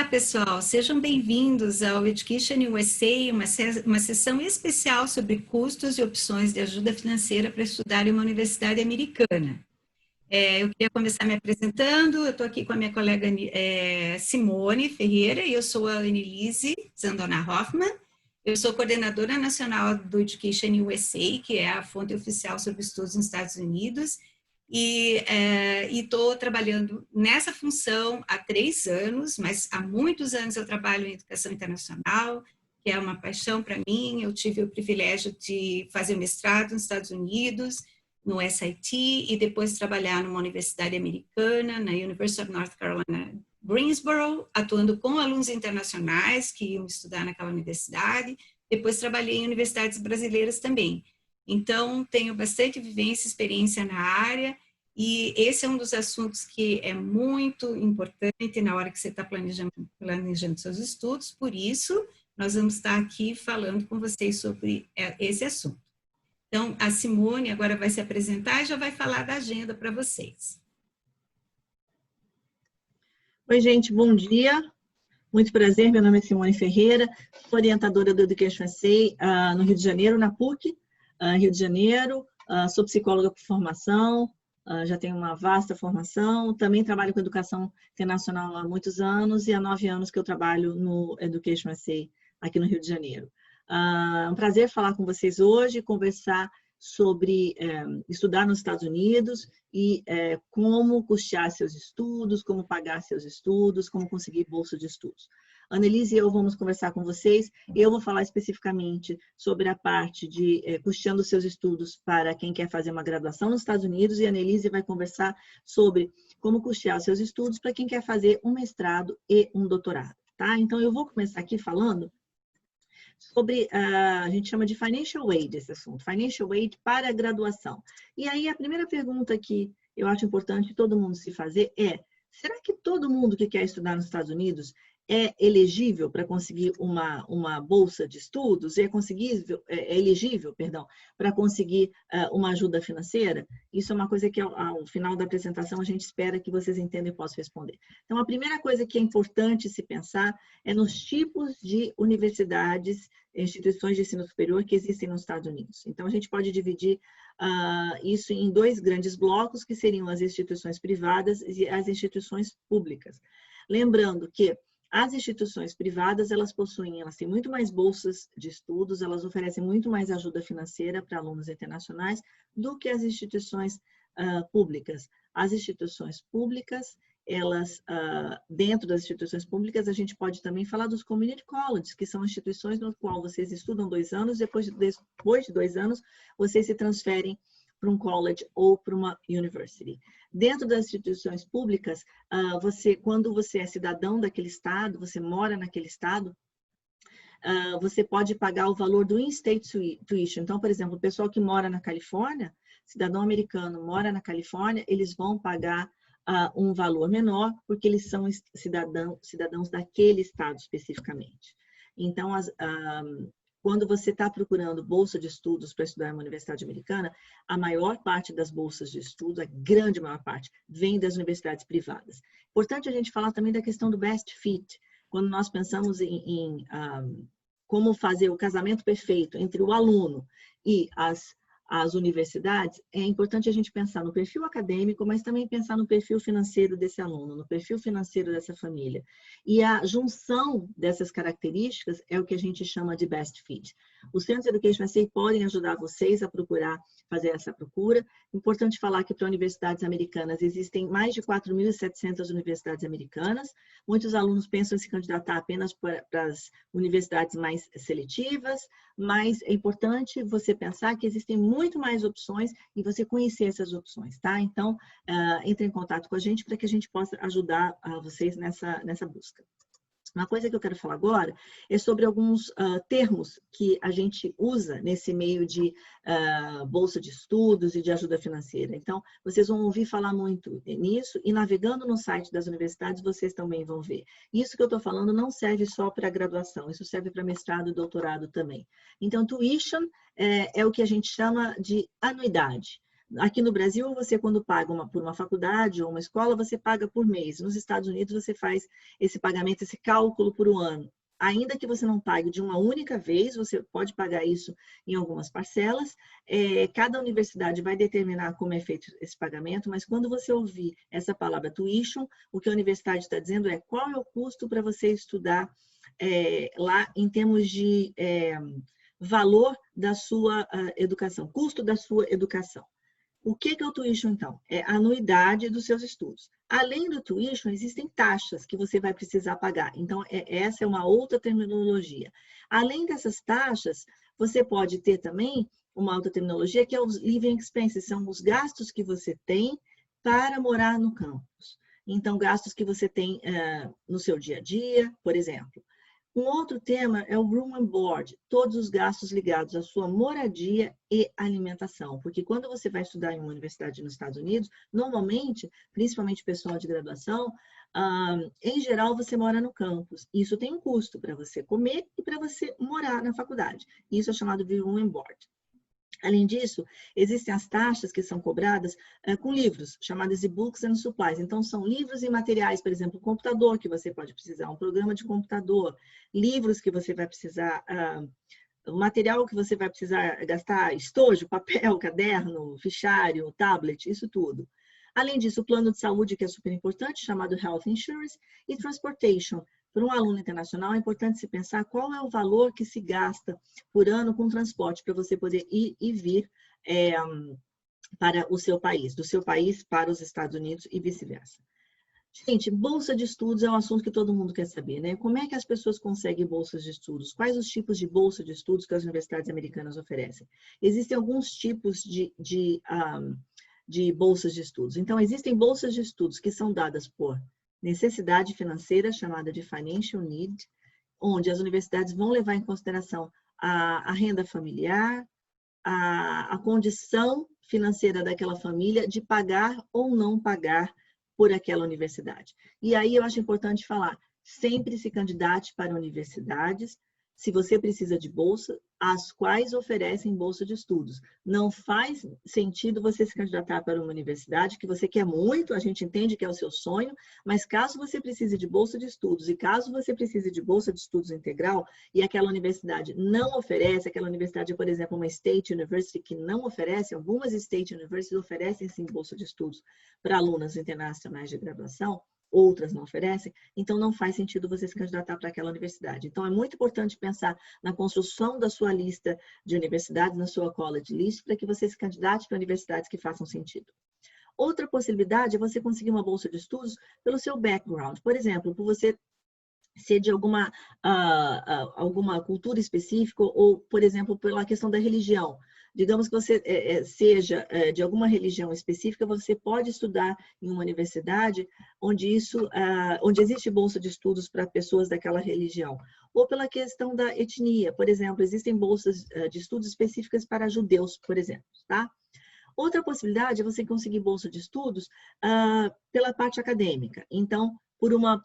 pessoal, sejam bem-vindos ao Education USA, uma sessão especial sobre custos e opções de ajuda financeira para estudar em uma universidade americana. Eu queria começar me apresentando, eu estou aqui com a minha colega Simone Ferreira, e eu sou a Annelise Zandona Hoffman. Eu sou coordenadora nacional do Education USA, que é a fonte oficial sobre estudos nos Estados Unidos, e estou trabalhando nessa função há 3 anos, mas há muitos anos eu trabalho em educação internacional, que é uma paixão para mim. Eu tive o privilégio de fazer mestrado nos Estados Unidos, no SIT, e depois trabalhar numa universidade americana, na University of North Carolina, Greensboro, atuando com alunos internacionais que iam estudar naquela universidade. Depois trabalhei em universidades brasileiras também. Então, tenho bastante vivência e experiência na área, e esse é um dos assuntos que é muito importante na hora que você está planejando seus estudos. Por isso, nós vamos estar aqui falando com vocês sobre esse assunto. Então, a Simone agora vai se apresentar e já vai falar da agenda para vocês. Oi, gente, bom dia. Muito prazer, meu nome é Simone Ferreira, sou orientadora do Education USA no Rio de Janeiro, na PUC, Rio de Janeiro. Sou psicóloga por formação, já tenho uma vasta formação. Também trabalho com educação internacional há muitos anos e há 9 anos que eu trabalho no Education USA aqui no Rio de Janeiro. É um prazer falar com vocês hoje, conversar sobre estudar nos Estados Unidos e como custear seus estudos, como pagar seus estudos, como conseguir bolsa de estudos. Annelise e eu vamos conversar com vocês. Eu vou falar especificamente sobre a parte de custeando seus estudos para quem quer fazer uma graduação nos Estados Unidos, e a Annelise vai conversar sobre como custear seus estudos para quem quer fazer um mestrado e um doutorado, tá? Então, eu vou começar aqui falando sobre, a gente chama de financial aid esse assunto, financial aid para a graduação. E aí a primeira pergunta que eu acho importante todo mundo se fazer é: será que todo mundo que quer estudar nos Estados Unidos é elegível para conseguir uma bolsa de estudos? É elegível, perdão, para conseguir uma ajuda financeira? Isso é uma coisa que ao final da apresentação a gente espera que vocês entendam e possam responder. Então, a primeira coisa que é importante se pensar é nos tipos de universidades, instituições de ensino superior que existem nos Estados Unidos. Então, a gente pode dividir isso em 2 grandes blocos, que seriam as instituições privadas e as instituições públicas. Lembrando que as instituições privadas, elas têm muito mais bolsas de estudos, elas oferecem muito mais ajuda financeira para alunos internacionais do que as instituições públicas. As instituições públicas, elas, dentro das instituições públicas, a gente pode também falar dos community colleges, que são instituições no qual vocês estudam 2 anos, depois de 2 anos, vocês se transferem para um college ou para uma university. Dentro das instituições públicas, quando você é cidadão daquele estado, você mora naquele estado, você pode pagar o valor do in-state tuition. Então, por exemplo, o pessoal que mora na Califórnia, cidadão americano mora na Califórnia, eles vão pagar um valor menor, porque eles são cidadãos daquele estado especificamente. Então, quando você está procurando bolsa de estudos para estudar em uma universidade americana, a maior parte das bolsas de estudos, a grande maior parte, vem das universidades privadas. Importante a gente falar também da questão do best fit. Quando nós pensamos em como fazer o casamento perfeito entre o aluno e as universidades, é importante a gente pensar no perfil acadêmico, mas também pensar no perfil financeiro desse aluno, no perfil financeiro dessa família. E a junção dessas características é o que a gente chama de best fit. Os centros de Education USA podem ajudar vocês a fazer essa procura. Importante falar que para universidades americanas existem mais de 4.700 universidades americanas. Muitos alunos pensam em se candidatar apenas para as universidades mais seletivas, mas é importante você pensar que existem muito mais opções e você conhecer essas opções, tá? Então, entre em contato com a gente para que a gente possa ajudar vocês nessa busca. Uma coisa que eu quero falar agora é sobre alguns termos que a gente usa nesse meio de bolsa de estudos e de ajuda financeira. Então, vocês vão ouvir falar muito nisso e navegando no site das universidades, vocês também vão ver. Isso que eu estou falando não serve só para graduação, isso serve para mestrado e doutorado também. Então, tuition é o que a gente chama de anuidade. Aqui no Brasil, você quando paga por uma faculdade ou uma escola, você paga por mês. Nos Estados Unidos, você faz esse pagamento, esse cálculo por um ano. Ainda que você não pague de uma única vez, você pode pagar isso em algumas parcelas. Cada universidade vai determinar como é feito esse pagamento, mas quando você ouvir essa palavra tuition, o que a universidade está dizendo é qual é o custo para você estudar lá em termos de valor da sua educação, custo da sua educação. O que é o tuition, então? É a anuidade dos seus estudos. Além do tuition, existem taxas que você vai precisar pagar. Então, essa é uma outra terminologia. Além dessas taxas, você pode ter também uma outra terminologia que é os living expenses, são os gastos que você tem para morar no campus. Então, gastos que você tem no seu dia a dia, por exemplo. Um outro tema é o room and board, todos os gastos ligados à sua moradia e alimentação. Porque quando você vai estudar em uma universidade nos Estados Unidos, normalmente, principalmente pessoal de graduação, em geral você mora no campus. Isso tem um custo para você comer e para você morar na faculdade. Isso é chamado de room and board. Além disso, existem as taxas que são cobradas com livros, chamadas de books and supplies. Então, são livros e materiais, por exemplo, um computador que você pode precisar, um programa de computador, livros que você vai precisar, material que você vai precisar gastar, estojo, papel, caderno, fichário, tablet, isso tudo. Além disso, o plano de saúde, que é super importante, chamado Health Insurance, e Transportation. Para um aluno internacional, é importante se pensar qual é o valor que se gasta por ano com transporte, para você poder ir e vir para o seu país, do seu país para os Estados Unidos e vice-versa. Gente, bolsa de estudos é um assunto que todo mundo quer saber, né? Como é que as pessoas conseguem bolsas de estudos? Quais os tipos de bolsa de estudos que as universidades americanas oferecem? Existem alguns tipos de bolsas de estudos. Então, existem bolsas de estudos que são dadas por necessidade financeira, chamada de financial need, onde as universidades vão levar em consideração a renda familiar, a condição financeira daquela família de pagar ou não pagar por aquela universidade. E aí eu acho importante falar, sempre se candidate para universidades, se você precisa de bolsa, as quais oferecem bolsa de estudos. Não faz sentido você se candidatar para uma universidade que você quer muito, a gente entende que é o seu sonho, mas caso você precise de bolsa de estudos e caso você precise de bolsa de estudos integral e aquela universidade não oferece, aquela universidade, por exemplo, uma State University que não oferece, algumas State Universities oferecem sim bolsa de estudos para alunos internacionais de graduação, outras não oferecem, então não faz sentido você se candidatar para aquela universidade. Então, é muito importante pensar na construção da sua lista de universidades, na sua college list, para que você se candidate para universidades que façam sentido. Outra possibilidade é você conseguir uma bolsa de estudos pelo seu background. Por exemplo, por você ser de alguma cultura específica ou, por exemplo, pela questão da religião. Digamos que você seja de alguma religião específica, você pode estudar em uma universidade onde existe bolsa de estudos para pessoas daquela religião. Ou pela questão da etnia, por exemplo, existem bolsas de estudos específicas para judeus, por exemplo, tá? Outra possibilidade é você conseguir bolsa de estudos pela parte acadêmica. Então,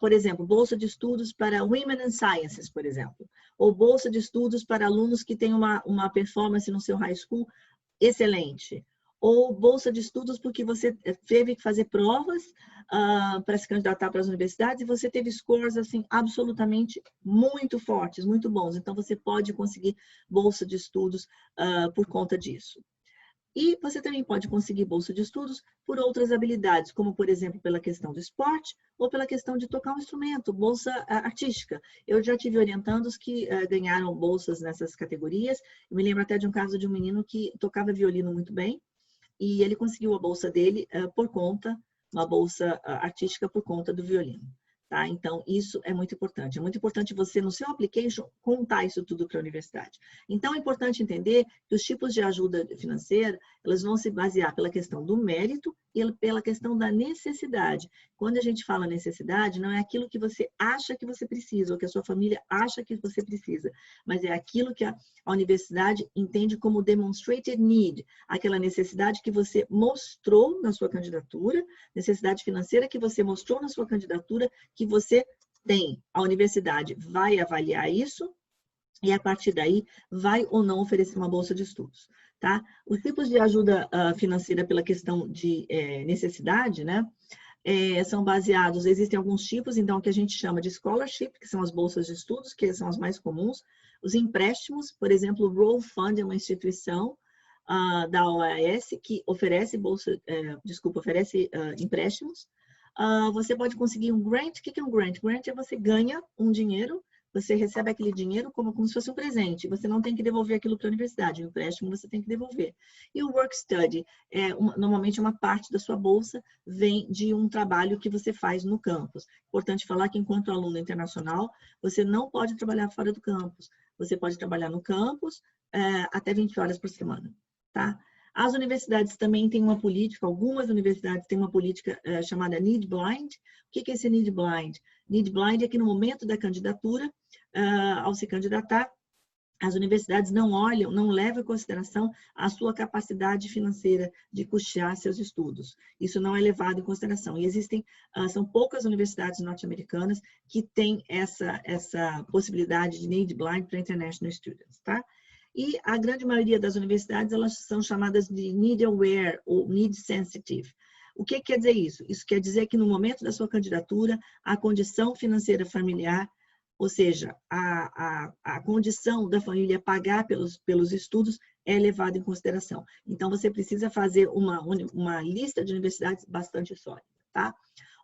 por exemplo, bolsa de estudos para Women in Sciences, por exemplo. Ou bolsa de estudos para alunos que têm uma performance no seu high school excelente. Ou bolsa de estudos porque você teve que fazer provas para se candidatar para as universidades e você teve scores assim, absolutamente muito fortes, muito bons. Então, você pode conseguir bolsa de estudos por conta disso. E você também pode conseguir bolsa de estudos por outras habilidades, como, por exemplo, pela questão do esporte ou pela questão de tocar um instrumento, bolsa artística. Eu já tive orientandos que ganharam bolsas nessas categorias. Eu me lembro até de um caso de um menino que tocava violino muito bem e ele conseguiu a bolsa dele uma bolsa artística por conta do violino. Tá? Então, isso é muito importante. É muito importante você, no seu application, contar isso tudo para a universidade. Então, é importante entender que os tipos de ajuda financeira, elas vão se basear pela questão do mérito e pela questão da necessidade. Quando a gente fala necessidade, não é aquilo que você acha que você precisa, ou que a sua família acha que você precisa, mas é aquilo que a universidade entende como demonstrated need, aquela necessidade que você mostrou na sua candidatura, necessidade financeira que você mostrou na sua candidatura, que você tem. A universidade vai avaliar isso e, a partir daí, vai ou não oferecer uma bolsa de estudos. tá? Os tipos de ajuda financeira pela questão de necessidade, né? São baseados, existem alguns tipos, então, o que a gente chama de scholarship, que são as bolsas de estudos, que são as mais comuns. Os empréstimos, por exemplo, o Roll Fund é uma instituição da OAS que oferece oferece empréstimos. Você pode conseguir um grant. O que é um grant? Grant é você ganha um dinheiro, você recebe aquele dinheiro como se fosse um presente. Você não tem que devolver aquilo para a universidade. O empréstimo você tem que devolver. E o work study normalmente uma parte da sua bolsa vem de um trabalho que você faz no campus. Importante falar que enquanto aluno internacional, você não pode trabalhar fora do campus. Você pode trabalhar no campus até 20 horas por semana, tá? As universidades também têm uma política, algumas universidades têm uma política chamada Need Blind. O que é esse Need Blind? Need Blind é que no momento da candidatura, ao se candidatar, as universidades não olham, não levam em consideração a sua capacidade financeira de custear seus estudos. Isso não é levado em consideração. E são poucas universidades norte-americanas que têm essa possibilidade de Need Blind para International Students, tá? E a grande maioria das universidades, elas são chamadas de Need Aware ou Need Sensitive. O que quer dizer isso? Isso quer dizer que no momento da sua candidatura, a condição financeira familiar, ou seja, a condição da família pagar pelos estudos é levada em consideração. Então, você precisa fazer uma lista de universidades bastante sólida, tá?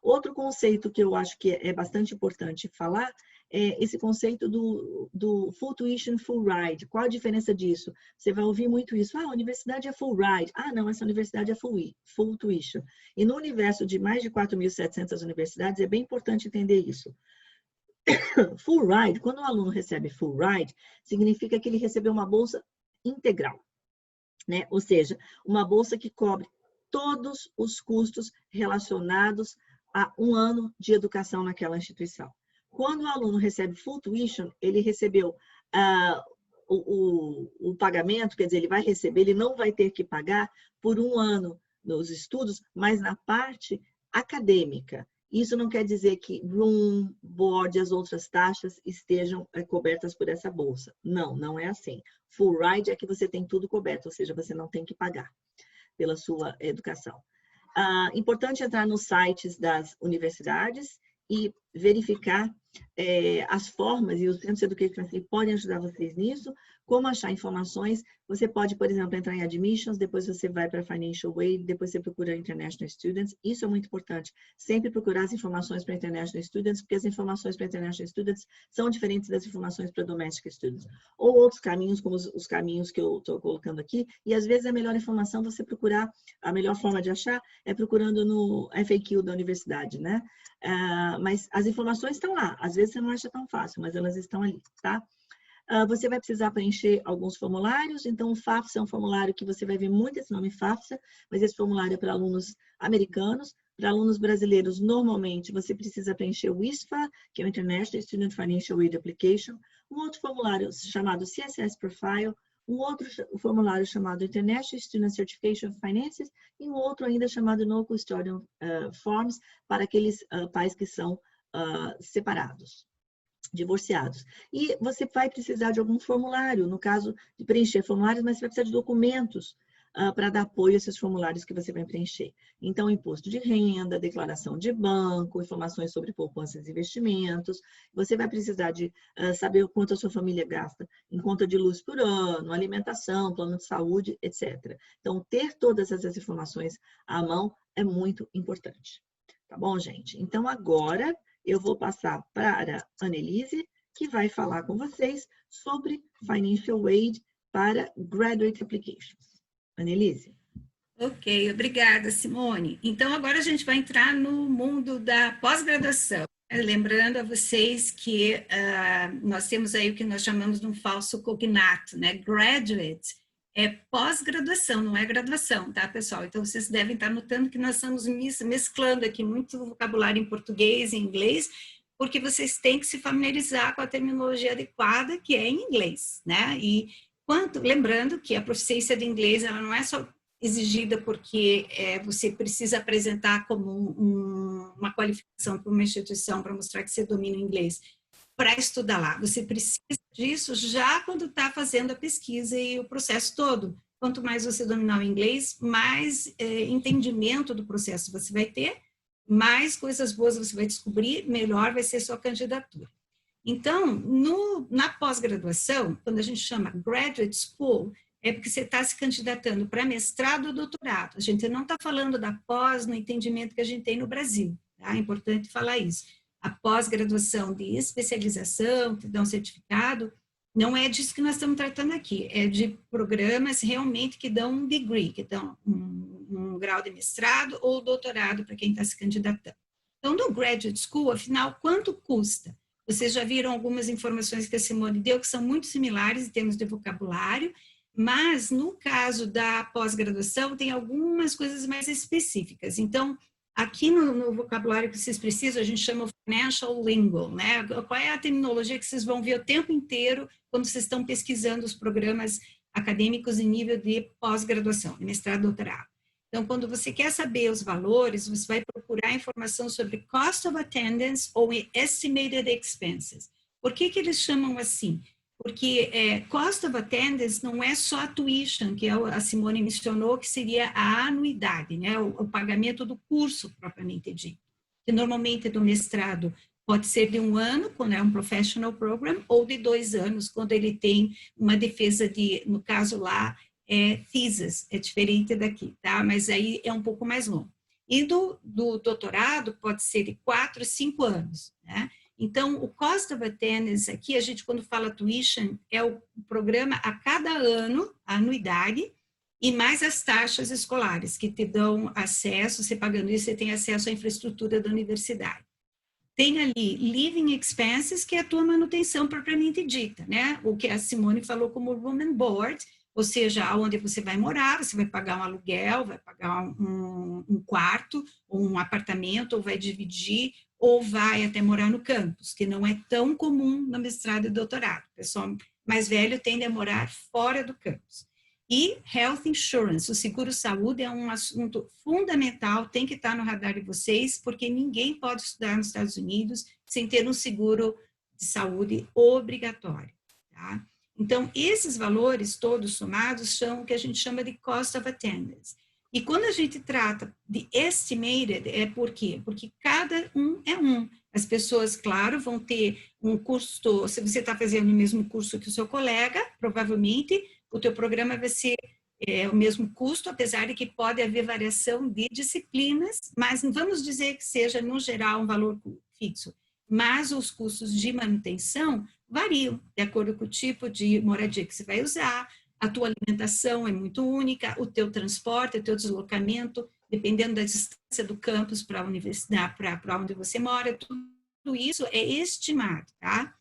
Outro conceito que eu acho que é bastante importante falar é esse conceito do full tuition, full ride. Qual a diferença disso? Você vai ouvir muito isso. A universidade é full ride. Não, essa universidade é full tuition. E no universo de mais de 4.700 universidades, é bem importante entender isso. Full ride, quando o aluno recebe full ride, significa que ele recebeu uma bolsa integral, né? Ou seja, uma bolsa que cobre todos os custos relacionados a um ano de educação naquela instituição. Quando o aluno recebe full tuition, ele recebeu o pagamento, quer dizer, ele não vai ter que pagar por um ano nos estudos, mas na parte acadêmica. Isso não quer dizer que room, board e as outras taxas estejam cobertas por essa bolsa. Não, não é assim. Full ride é que você tem tudo coberto, ou seja, você não tem que pagar pela sua educação. Importante entrar nos sites das universidades e verificar as formas, e os centros de educação podem ajudar vocês nisso, como achar informações. Você pode, por exemplo, entrar em Admissions, depois você vai para Financial Aid, depois você procura International Students. Isso é muito importante. Sempre procurar as informações para International Students, porque as informações para International Students são diferentes das informações para Domestic Students. Ou outros caminhos, como os caminhos que eu estou colocando aqui, e às vezes a melhor informação você procurar, a melhor forma de achar é procurando no FAQ da universidade, né? Mas as informações estão lá. Às vezes você não acha tão fácil, mas elas estão ali, tá? Você vai precisar preencher alguns formulários. Então, o FAFSA é um formulário que você vai ver muito esse nome FAFSA, mas esse formulário é para alunos americanos. Para alunos brasileiros, normalmente, você precisa preencher o ISFA, que é o International Student Financial Aid Application, um outro formulário chamado CSS Profile, um outro formulário chamado International Student Certification of Finances e um outro ainda chamado No Custodian Forms para aqueles pais que são separados, divorciados. E você vai precisar de algum formulário, no caso de preencher formulários, mas você vai precisar de documentos para dar apoio a esses formulários que você vai preencher. Então, imposto de renda, declaração de banco, informações sobre poupanças e investimentos. Você vai precisar de saber o quanto a sua família gasta em conta de luz por ano, alimentação, plano de saúde, etc. Então, ter todas essas informações à mão é muito importante. Tá bom, gente? Então, agora eu vou passar para a Annelise, que vai falar com vocês sobre Financial Aid para Graduate Applications. Annelise. Ok, obrigada, Simone. Então, agora a gente vai entrar no mundo da pós-graduação. Lembrando a vocês que nós temos aí o que nós chamamos de um falso cognato, né? Graduate é pós-graduação, não é graduação, tá, pessoal? Então, vocês devem estar notando que nós estamos mesclando aqui muito vocabulário em português e inglês, porque vocês têm que se familiarizar com a terminologia adequada, que é em inglês, né? E lembrando que a proficiência de inglês, ela não é só exigida porque você precisa apresentar como uma qualificação para uma instituição para mostrar que você domina o inglês para estudar lá. Você precisa disso já quando está fazendo a pesquisa e o processo todo. quanto mais você dominar o inglês, mais entendimento do processo você vai ter, mais coisas boas você vai descobrir, melhor vai ser sua candidatura. Então, na pós-graduação, quando a gente chama graduate school, é porque você está se candidatando para mestrado ou doutorado. A gente não está falando da pós no entendimento que a gente tem no Brasil, tá? É importante falar isso. A pós-graduação de especialização, que dá um certificado, não é disso que nós estamos tratando aqui, é de programas realmente que dão um degree, que dão um grau de mestrado ou doutorado para quem está se candidatando. Então, no Graduate School, afinal, quanto custa? Vocês já viram algumas informações que a Simone deu, que são muito similares em termos de vocabulário, mas no caso da pós-graduação, tem algumas coisas mais específicas. Então, aqui no vocabulário que vocês precisam, a gente chama financial lingo, né? Qual é a terminologia que vocês vão ver o tempo inteiro quando vocês estão pesquisando os programas acadêmicos em nível de pós-graduação, mestrado, doutorado. Então, quando você quer saber os valores, você vai procurar informação sobre cost of attendance ou estimated expenses. Por que eles chamam assim? Porque cost of attendance não é só a tuition, que a Simone mencionou, que seria a anuidade, né? O pagamento do curso propriamente dito. Que normalmente do mestrado pode ser de 1 ano, quando é um professional program, ou de 2 anos, quando ele tem uma defesa de, no caso lá, thesis, é diferente daqui, tá? Mas aí é um pouco mais longo. E do doutorado pode ser de 4 a 5 anos, né? Então, o cost of attendance aqui, a gente quando fala tuition, é o programa a cada ano, a anuidade, e mais as taxas escolares, que te dão acesso, você pagando isso, você tem acesso à infraestrutura da universidade. Tem ali living expenses, que é a tua manutenção propriamente dita, né? O que a Simone falou como room and board, ou seja, onde você vai morar, você vai pagar um aluguel, vai pagar um quarto, ou um apartamento, ou vai dividir, ou vai até morar no campus, que não é tão comum no mestrado e doutorado. O pessoal mais velho tende a morar fora do campus. E health insurance, o seguro-saúde é um assunto fundamental, tem que estar no radar de vocês, porque ninguém pode estudar nos Estados Unidos sem ter um seguro de saúde obrigatório, tá? Então, esses valores todos somados são o que a gente chama de cost of attendance. E quando a gente trata de estimated, é por quê? Porque cada um é um. As pessoas, claro, vão ter um custo, se você está fazendo o mesmo curso que o seu colega, provavelmente o teu programa vai ser o mesmo custo, apesar de que pode haver variação de disciplinas, mas vamos dizer que seja, no geral, um valor fixo. Mas os custos de manutenção variam, de acordo com o tipo de moradia que você vai usar, a tua alimentação é muito única, o teu transporte, o teu deslocamento, dependendo da distância do campus para a universidade, para onde você mora, tudo isso é estimado, tá?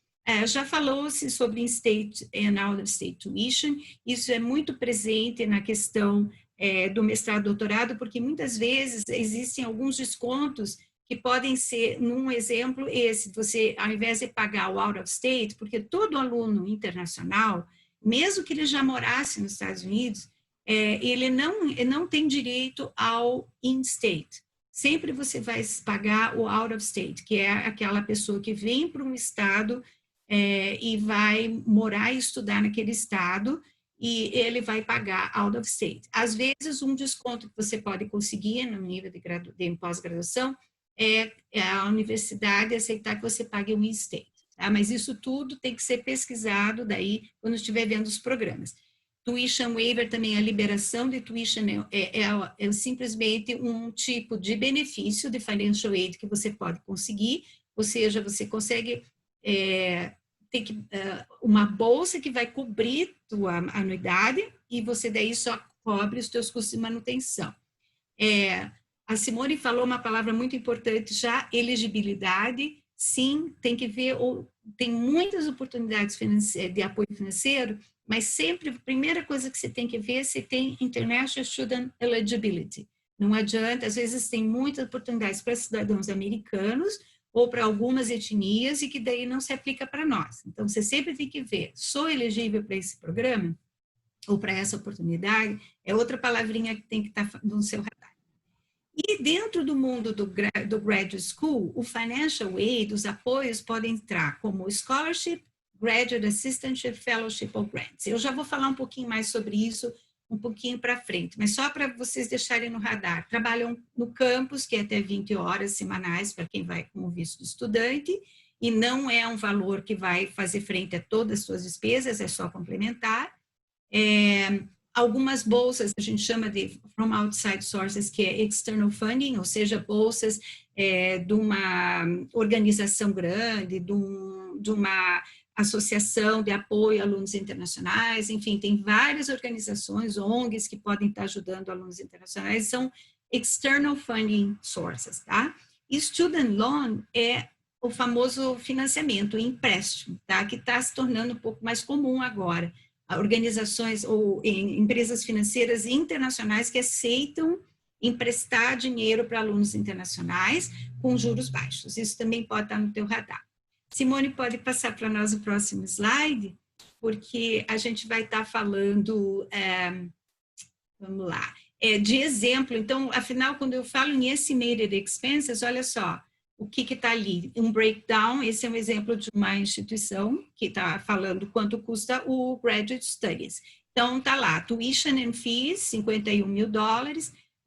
Já falou-se sobre in-state and out-of-state tuition, isso é muito presente na questão do mestrado e doutorado, porque muitas vezes existem alguns descontos que podem ser, num exemplo, esse, você, ao invés de pagar o out-of-state, porque todo aluno internacional, mesmo que ele já morasse nos Estados Unidos, ele não tem direito ao in-state. Sempre você vai pagar o out-of-state, que é aquela pessoa que vem para um estado e vai morar e estudar naquele estado, e ele vai pagar out of state. Às vezes, um desconto que você pode conseguir no nível de pós-graduação é a universidade aceitar que você pague um in-state, tá? Mas isso tudo tem que ser pesquisado daí quando estiver vendo os programas. Tuition waiver também, a liberação de tuition é simplesmente um tipo de benefício de financial aid que você pode conseguir, ou seja, você consegue tem uma bolsa que vai cobrir tua anuidade e você daí só cobre os teus custos de manutenção. A Simone falou uma palavra muito importante já, elegibilidade. Sim, tem que ver, tem muitas oportunidades de apoio financeiro, mas sempre a primeira coisa que você tem que ver é se tem International Student Eligibility. Não adianta, às vezes tem muitas oportunidades para cidadãos americanos, ou para algumas etnias, e que daí não se aplica para nós. Então, você sempre tem que ver, sou elegível para esse programa, ou para essa oportunidade, é outra palavrinha que tem que estar no seu radar. E dentro do mundo do Graduate School, o Financial Aid, os apoios podem entrar como Scholarship, Graduate Assistantship, Fellowship ou Grants. Eu já vou falar um pouquinho mais sobre isso um pouquinho para frente, mas só para vocês deixarem no radar. Trabalham no campus, que é até 20 horas semanais para quem vai com o visto de estudante, e não é um valor que vai fazer frente a todas as suas despesas, é só complementar. Algumas bolsas, a gente chama de from outside sources, que é external funding, ou seja, bolsas de uma organização grande, de uma associação de apoio a alunos internacionais, enfim, tem várias organizações, ONGs, que podem estar ajudando alunos internacionais, são external funding sources, tá? E student loan é o famoso financiamento, o empréstimo, tá? Que está se tornando um pouco mais comum agora. Organizações ou empresas financeiras internacionais que aceitam emprestar dinheiro para alunos internacionais com juros baixos. Isso também pode estar no teu radar. Simone, pode passar para nós o próximo slide, porque a gente vai estar falando, vamos lá, de exemplo. Então, afinal, quando eu falo em estimated expenses, olha só, o que está ali? Um breakdown, esse é um exemplo de uma instituição que está falando quanto custa o Graduate Studies. Então, está lá, tuition and fees, $51 mil,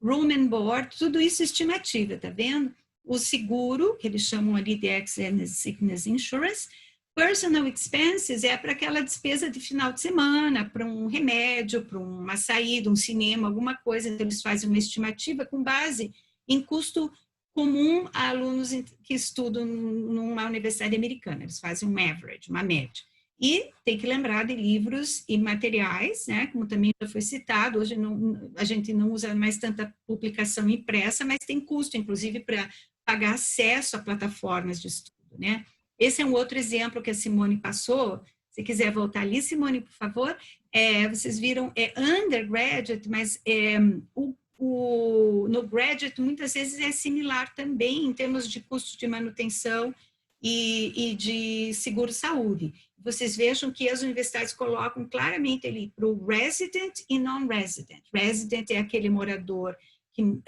room and board, tudo isso estimativa, tá vendo? O seguro, que eles chamam ali de Accident and Sickness Insurance. Personal expenses é para aquela despesa de final de semana, para um remédio, para uma saída, um cinema, alguma coisa. Então, eles fazem uma estimativa com base em custo comum a alunos que estudam numa universidade americana. Eles fazem um average, uma média. E tem que lembrar de livros e materiais, né, como também já foi citado, hoje a gente não usa mais tanta publicação impressa, mas tem custo, inclusive, para pagar acesso a plataformas de estudo, né? Esse é um outro exemplo que a Simone passou. Se quiser voltar ali, Simone, por favor. Vocês viram, undergraduate, mas no graduate muitas vezes é similar também em termos de custo de manutenção e de seguro-saúde. Vocês vejam que as universidades colocam claramente ali para o resident e non-resident. Resident é aquele morador que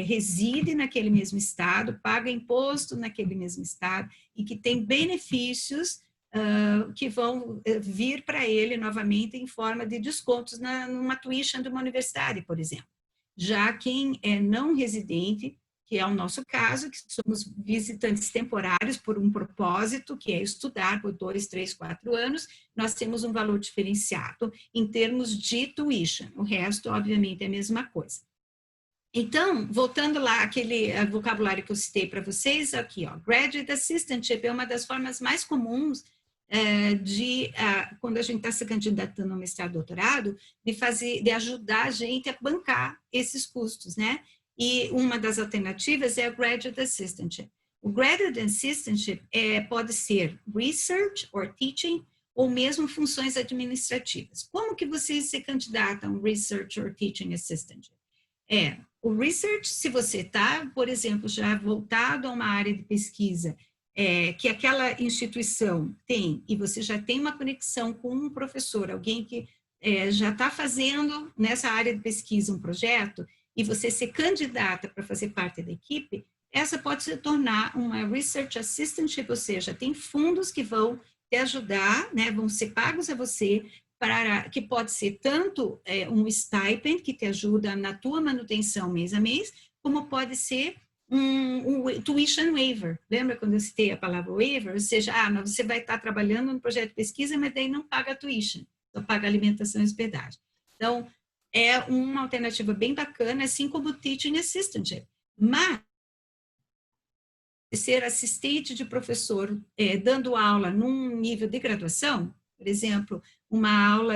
reside naquele mesmo estado, paga imposto naquele mesmo estado e que tem benefícios que vão vir para ele novamente em forma de descontos numa tuition de uma universidade, por exemplo. Já quem é não residente, que é o nosso caso, que somos visitantes temporários por um propósito, que é estudar por 2, 3, 4 anos, nós temos um valor diferenciado em termos de tuition. O resto, obviamente, é a mesma coisa. Então, voltando lá àquele vocabulário que eu citei para vocês, aqui, ó, Graduate Assistantship é uma das formas mais comuns quando a gente está se candidatando ao mestrado, doutorado, de ajudar a gente a bancar esses custos, né? E uma das alternativas é o Graduate Assistantship. O Graduate Assistantship pode ser Research or Teaching, ou mesmo funções administrativas. Como que você se candidata a um Research or Teaching Assistantship? O Research, se você está, por exemplo, já voltado a uma área de pesquisa, que aquela instituição tem, e você já tem uma conexão com um professor, alguém que já está fazendo nessa área de pesquisa um projeto, e você se candidata para fazer parte da equipe, essa pode se tornar uma Research Assistantship, ou seja, tem fundos que vão te ajudar, né, vão ser pagos a você, que pode ser tanto um stipend, que te ajuda na tua manutenção mês a mês, como pode ser um tuition waiver. Lembra quando eu citei a palavra waiver? Ou seja, você vai estar trabalhando no projeto de pesquisa, mas daí não paga tuition, só paga alimentação e hospedagem. Então, é uma alternativa bem bacana, assim como o teaching assistantship. Mas, ser assistente de professor dando aula num nível de graduação, por exemplo, uma aula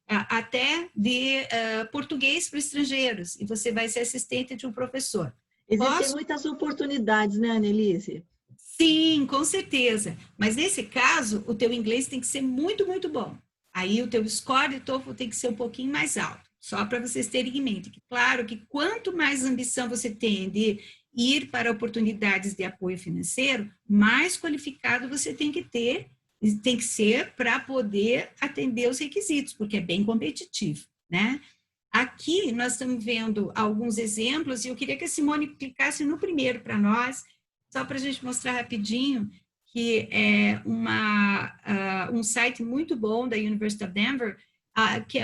até de português para estrangeiros, e você vai ser assistente de um professor. Existem muitas oportunidades, né, Annelise? Sim, com certeza. Mas nesse caso, o teu inglês tem que ser muito, muito bom. Aí o teu score de TOEFL tem que ser um pouquinho mais alto. Só para vocês terem em mente que, claro, que quanto mais ambição você tem de ir para oportunidades de apoio financeiro, mais qualificado você tem que ser para poder atender os requisitos, porque é bem competitivo, né? Aqui nós estamos vendo alguns exemplos e eu queria que a Simone clicasse no primeiro para nós, só para a gente mostrar rapidinho, que é um site muito bom da University of Denver,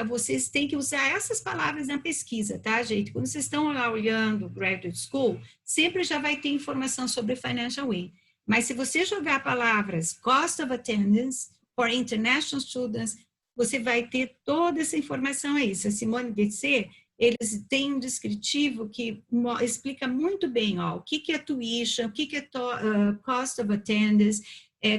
vocês têm que usar essas palavras na pesquisa, tá, gente? Quando vocês estão lá olhando Graduate School, sempre já vai ter informação sobre Financial Aid. Mas se você jogar palavras Cost of Attendance for International Students, você vai ter toda essa informação aí. A Simone DC, eles têm um descritivo que explica muito bem, ó, o que é tuition, o que é Cost of Attendance,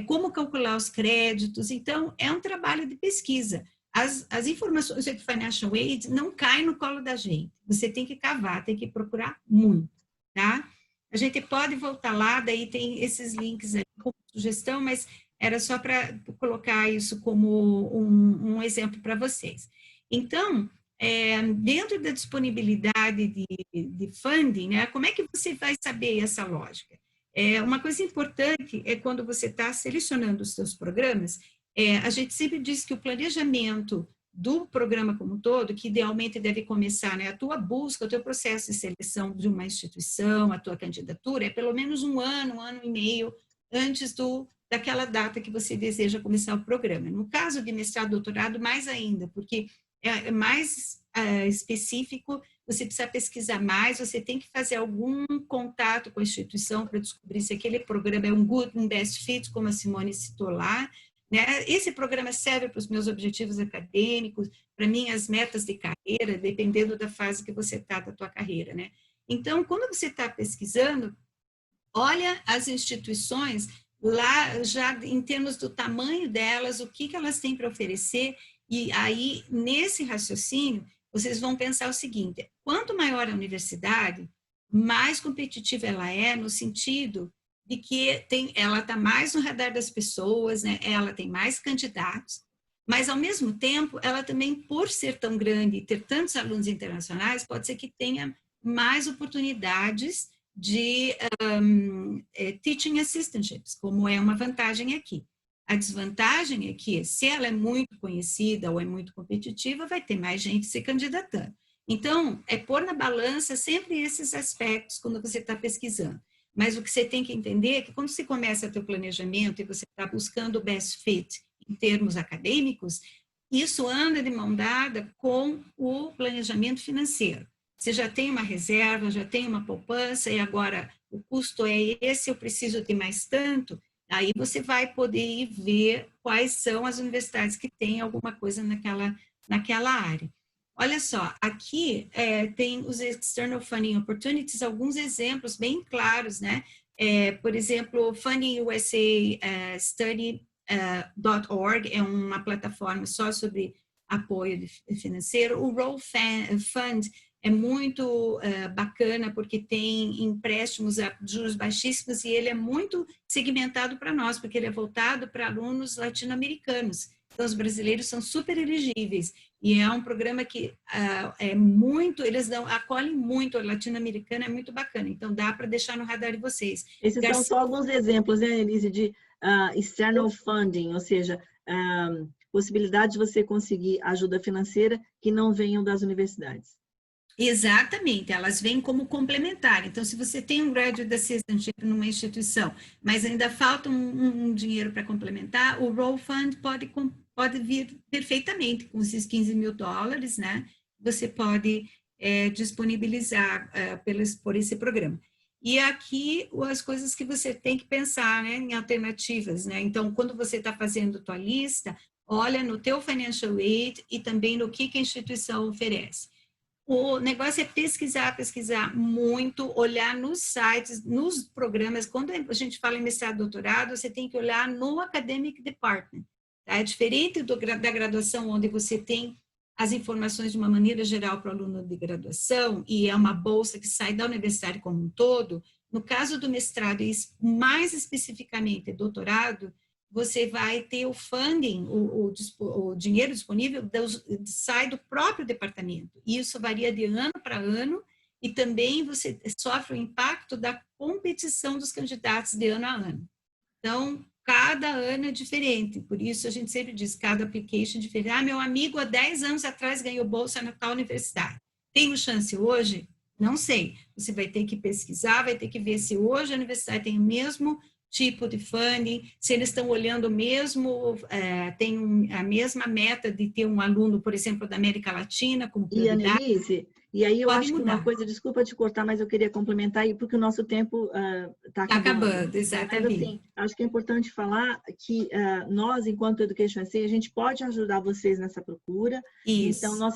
como calcular os créditos. Então, é um trabalho de pesquisa. As informações sobre Financial Aid não caem no colo da gente. Você tem que cavar, tem que procurar muito, tá? A gente pode voltar lá, daí tem esses links aí como sugestão, mas era só para colocar isso como um exemplo para vocês. Então, dentro da disponibilidade de funding, né, como é que você vai saber essa lógica? Uma coisa importante é quando você está selecionando os seus programas, a gente sempre diz que o planejamento do programa como um todo, que idealmente deve começar, né, a tua busca, o teu processo de seleção de uma instituição, a tua candidatura, é pelo menos um ano e meio antes daquela data que você deseja começar o programa. No caso de mestrado e doutorado, mais ainda, porque é mais específico, você precisa pesquisar mais, você tem que fazer algum contato com a instituição para descobrir se aquele programa é um best fit, como a Simone citou lá, né? Esse programa serve para os meus objetivos acadêmicos, para minhas metas de carreira, dependendo da fase que você está da tua carreira, né? Então, quando você está pesquisando, olha as instituições lá, já em termos do tamanho delas, o que elas têm para oferecer, e aí, nesse raciocínio, vocês vão pensar o seguinte: quanto maior a universidade, mais competitiva ela é, no sentido de que ela está mais no radar das pessoas, né? Ela tem mais candidatos, mas, ao mesmo tempo, ela também, por ser tão grande e ter tantos alunos internacionais, pode ser que tenha mais oportunidades de teaching assistantships, como é uma vantagem aqui. A desvantagem é que, se ela é muito conhecida ou é muito competitiva, vai ter mais gente se candidatando. Então, pôr na balança sempre esses aspectos quando você está pesquisando. Mas o que você tem que entender é que quando você começa o teu planejamento e você está buscando o best fit em termos acadêmicos, isso anda de mão dada com o planejamento financeiro. Você já tem uma reserva, já tem uma poupança, e agora o custo é esse, eu preciso de mais tanto, aí você vai poder ir ver quais são as universidades que têm alguma coisa naquela área. Olha só, aqui tem os External Funding Opportunities, alguns exemplos bem claros, né? Por exemplo, Funding USA Study.org é uma plataforma só sobre apoio financeiro. O Roll Fund é muito bacana porque tem empréstimos a juros baixíssimos e ele é muito segmentado para nós, porque ele é voltado para alunos latino-americanos. Então, os brasileiros são super elegíveis e é um programa que eles acolhem muito, o latino-americano é muito bacana, então dá para deixar no radar de vocês. Esses são só alguns exemplos, né, Elise, de external funding, ou seja, possibilidade de você conseguir ajuda financeira que não venham das universidades. Exatamente, elas vêm como complementar. Então, se você tem um graduate assistantship numa instituição, mas ainda falta um dinheiro para complementar, o Roll Fund pode vir perfeitamente com esses $15 mil, né? Você pode disponibilizar por esse programa. E aqui as coisas que você tem que pensar, né, em alternativas, né? Então, quando você está fazendo tua lista, olha no teu Financial Aid e também no que a instituição oferece. O negócio é pesquisar muito, olhar nos sites, nos programas. Quando a gente fala em mestrado e doutorado, você tem que olhar no Academic Department. Tá? É diferente da graduação, onde você tem as informações de uma maneira geral para o aluno de graduação, e é uma bolsa que sai da universidade como um todo. No caso do mestrado, e mais especificamente doutorado, você vai ter o funding, o dinheiro disponível sai do próprio departamento. E isso varia de ano para ano e também você sofre o impacto da competição dos candidatos de ano a ano. Então, cada ano é diferente, por isso a gente sempre diz, cada application é diferente. Meu amigo há 10 anos atrás ganhou bolsa na tal universidade. Tenho chance hoje? Não sei. Você vai ter que pesquisar, vai ter que ver se hoje a universidade tem o mesmo tipo de funding, se eles estão olhando mesmo, tem a mesma meta de ter um aluno, por exemplo, da América Latina como E, prioridade. Annelise, e aí eu Pode acho que mudar. uma coisa, desculpa te cortar, mas eu queria complementar aí, porque o nosso tempo está Está acabando. acabando, Mas, exatamente. assim, acho que é importante falar que nós, enquanto Education SA, a gente pode ajudar vocês nessa procura. Então, Isso. nós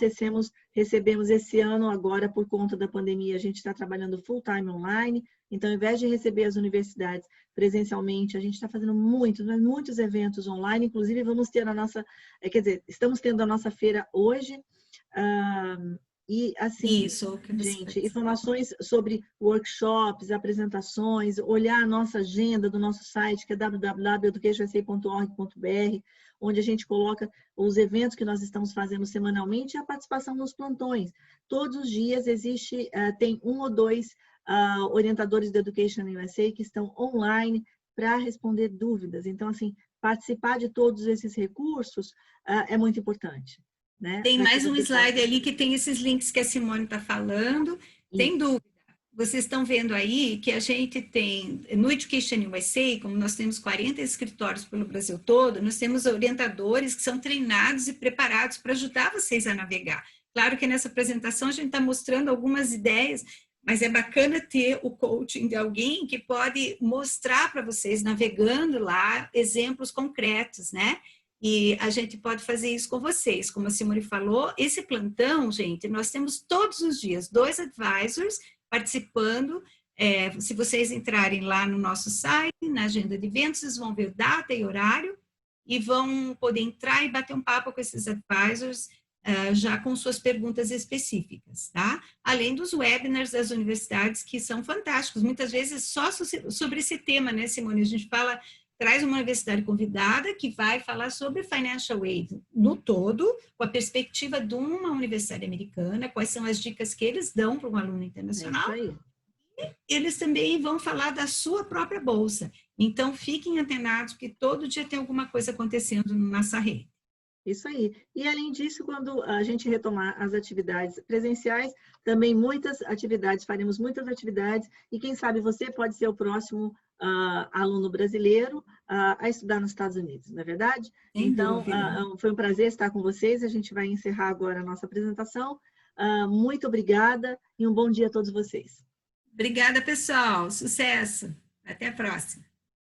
recebemos esse ano, agora, por conta da pandemia, a gente está trabalhando full time online. Então, ao invés de receber as universidades presencialmente, a gente está fazendo muitos eventos online. Inclusive, vamos ter a nossa, quer dizer, estamos tendo a nossa feira hoje. E, assim, Isso, o que você vai gente, dizer. informações sobre workshops, apresentações, olhar a nossa agenda do nosso site, que é www.educationsa.org.br, onde a gente coloca os eventos que nós estamos fazendo semanalmente e a participação nos plantões. Todos os dias tem 1 ou 2 orientadores do Education USA que estão online para responder dúvidas. Então, assim, participar de todos esses recursos é muito importante. Né? Tem mais um slide possa... ali que tem esses links que a Simone está falando. Sem dúvida. Vocês estão vendo aí que a gente tem, no Education USA, como nós temos 40 escritórios pelo Brasil todo, nós temos orientadores que são treinados e preparados para ajudar vocês a navegar. Claro que nessa apresentação a gente está mostrando algumas ideias, mas é bacana ter o coaching de alguém que pode mostrar para vocês, navegando lá, exemplos concretos, né? E a gente pode fazer isso com vocês. Como a Simone falou, esse plantão, gente, nós temos todos os dias 2 advisors participando. Se vocês entrarem lá no nosso site, na agenda de eventos, vocês vão ver data e horário e vão poder entrar e bater um papo com esses advisors já com suas perguntas específicas, tá? Além dos webinars das universidades, que são fantásticos, muitas vezes só sobre esse tema, né, Simone? A gente traz uma universidade convidada que vai falar sobre financial aid no todo, com a perspectiva de uma universidade americana, quais são as dicas que eles dão para um aluno internacional. É isso aí. E eles também vão falar da sua própria bolsa. Então, fiquem antenados, que todo dia tem alguma coisa acontecendo na nossa rede. Isso aí. E, além disso, quando a gente retomar as atividades presenciais, também faremos muitas atividades, e quem sabe você pode ser o próximo aluno brasileiro a estudar nos Estados Unidos, não é verdade? Sem então, dúvida. foi um prazer estar com vocês, a gente vai encerrar agora a nossa apresentação. Muito obrigada e um bom dia a todos vocês. Obrigada, pessoal. Sucesso. Até a próxima.